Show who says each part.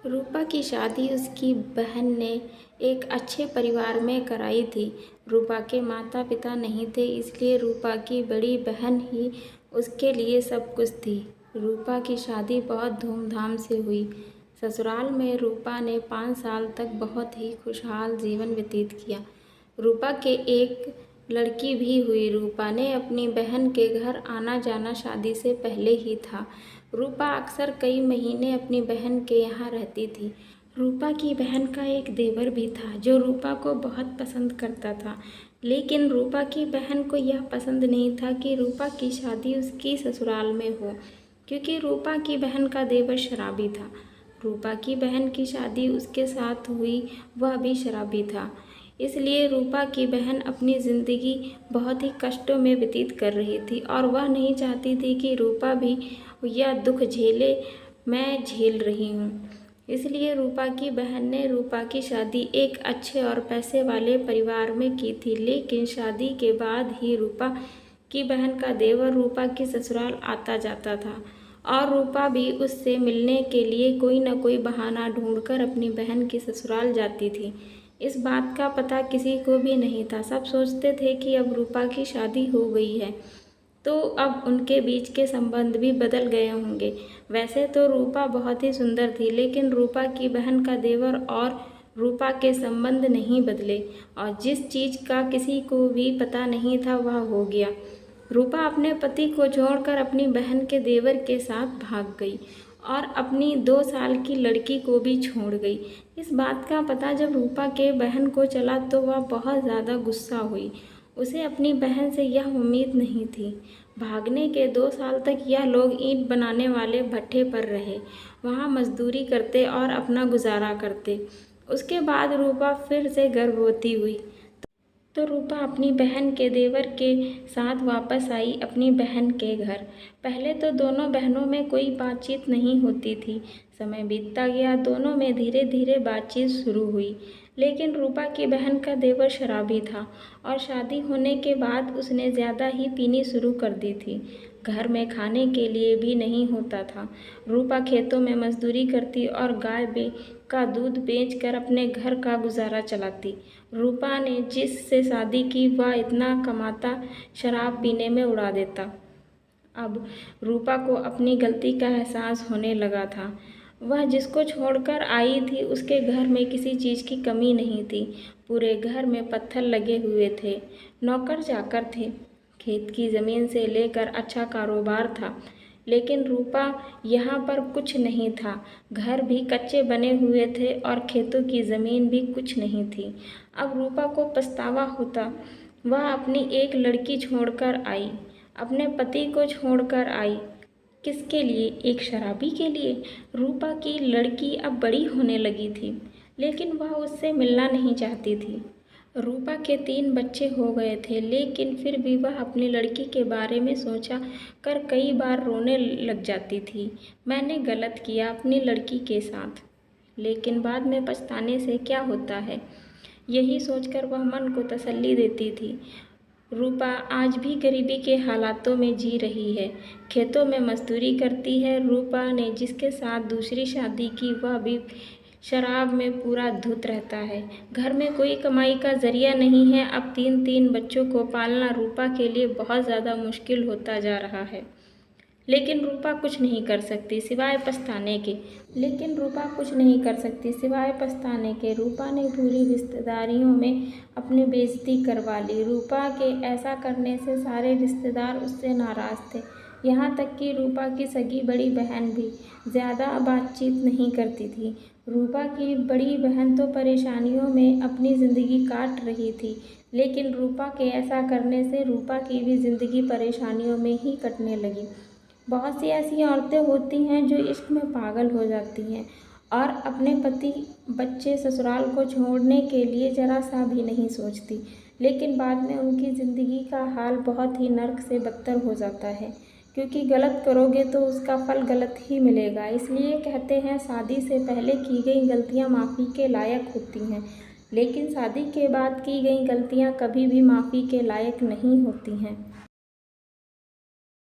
Speaker 1: रूपा की शादी उसकी बहन ने एक अच्छे परिवार में कराई थी। रूपा के माता पिता नहीं थे, इसलिए रूपा की बड़ी बहन ही उसके लिए सब कुछ थी। रूपा की शादी बहुत धूमधाम से हुई। ससुराल में रूपा ने 5 साल तक बहुत ही खुशहाल जीवन व्यतीत किया। रूपा के एक लड़की भी हुई। रूपा ने अपनी बहन के घर आना जाना शादी से पहले ही था। रूपा अक्सर कई महीने अपनी बहन के यहाँ रहती थी। रूपा की बहन का एक देवर भी था जो रूपा को बहुत पसंद करता था, लेकिन रूपा की बहन को यह पसंद नहीं था कि रूपा की शादी उसकी ससुराल में हो, क्योंकि रूपा की बहन का देवर शराबी था। रूपा की बहन की शादी उसके साथ हुई, वह भी शराबी था। इसलिए रूपा की बहन अपनी ज़िंदगी बहुत ही कष्टों में व्यतीत कर रही थी और वह नहीं चाहती थी कि रूपा भी यह दुख झेले मैं झेल रही हूँ। इसलिए रूपा की बहन ने रूपा की शादी एक अच्छे और पैसे वाले परिवार में की थी, लेकिन शादी के बाद ही रूपा की बहन का देवर रूपा की ससुराल आता जाता था और रूपा भी उससे मिलने के लिए कोई न कोई बहाना ढूंढकर अपनी बहन की ससुराल जाती थी। इस बात का पता किसी को भी नहीं था। सब सोचते थे कि अब रूपा की शादी हो गई है तो अब उनके बीच के संबंध भी बदल गए होंगे। वैसे तो रूपा बहुत ही सुंदर थी, लेकिन रूपा की बहन का देवर और रूपा के संबंध नहीं बदले और जिस चीज़ का किसी को भी पता नहीं था वह हो गया। रूपा अपने पति को छोड़कर अपनी बहन के देवर के साथ भाग गई और अपनी 2 साल की लड़की को भी छोड़ गई। इस बात का पता जब रूपा के बहन को चला तो वह बहुत ज़्यादा गुस्सा हुई। उसे अपनी बहन से यह उम्मीद नहीं थी। भागने के 2 साल तक यह लोग ईंट बनाने वाले भट्ठे पर रहे, वहाँ मजदूरी करते और अपना गुजारा करते। उसके बाद रूपा फिर से गर्भवती हुई तो रूपा अपनी बहन के देवर के साथ वापस आई अपनी बहन के घर। पहले तो दोनों बहनों में कोई बातचीत नहीं होती थी। समय बीतता गया, दोनों में धीरे धीरे बातचीत शुरू हुई, लेकिन रूपा की बहन का देवर शराबी था और शादी होने के बाद उसने ज़्यादा ही पीनी शुरू कर दी थी। घर में खाने के लिए भी नहीं होता था। रूपा खेतों में मजदूरी करती और गाय का दूध बेचकर अपने घर का गुजारा चलाती। रूपा ने जिससे शादी की वह इतना कमाता, शराब पीने में उड़ा देता। अब रूपा को अपनी गलती का एहसास होने लगा था। वह जिसको छोड़कर आई थी उसके घर में किसी चीज़ की कमी नहीं थी। पूरे घर में पत्थर लगे हुए थे, नौकर चाकर थे, खेत की ज़मीन से लेकर अच्छा कारोबार था, लेकिन रूपा यहाँ पर कुछ नहीं था। घर भी कच्चे बने हुए थे और खेतों की ज़मीन भी कुछ नहीं थी। अब रूपा को पछतावा होता। वह अपनी एक लड़की छोड़कर आई, अपने पति को छोड़कर आई। किसके लिए? एक शराबी के लिए। रूपा की लड़की अब बड़ी होने लगी थी, लेकिन वह उससे मिलना नहीं चाहती थी। रूपा के 3 बच्चे हो गए थे, लेकिन फिर भी वह अपनी लड़की के बारे में सोचा कर कई बार रोने लग जाती थी। मैंने गलत किया अपनी लड़की के साथ, लेकिन बाद में पछताने से क्या होता है, यही सोचकर वह मन को तसल्ली देती थी। रूपा आज भी गरीबी के हालातों में जी रही है, खेतों में मजदूरी करती है। रूपा ने जिसके साथ दूसरी शादी की वह भी शराब में पूरा धुत रहता है। घर में कोई कमाई का जरिया नहीं है। अब 3-3 बच्चों को पालना रूपा के लिए बहुत ज़्यादा मुश्किल होता जा रहा है, लेकिन रूपा कुछ नहीं कर सकती सिवाय पछताने के। रूपा ने पूरी रिश्तेदारियों में अपनी बेइज्जती करवा ली। रूपा के ऐसा करने से सारे रिश्तेदार उससे नाराज़ थे, यहाँ तक कि रूपा की सगी बड़ी बहन भी ज़्यादा बातचीत नहीं करती थी। रूपा की बड़ी बहन तो परेशानियों में अपनी ज़िंदगी काट रही थी, लेकिन रूपा के ऐसा करने से रूपा की भी ज़िंदगी परेशानियों में ही कटने लगी। बहुत सी ऐसी औरतें होती हैं जो इश्क में पागल हो जाती हैं और अपने पति बच्चे ससुराल को छोड़ने के लिए ज़रा सा भी नहीं सोचती, लेकिन बाद में उनकी ज़िंदगी का हाल बहुत ही नर्क से बदतर हो जाता है, क्योंकि गलत करोगे तो उसका फल गलत ही मिलेगा। इसलिए कहते हैं शादी से पहले की गई गलतियां माफ़ी के लायक होती हैं, लेकिन शादी के बाद की गई गलतियां कभी भी माफ़ी के लायक नहीं होती हैं।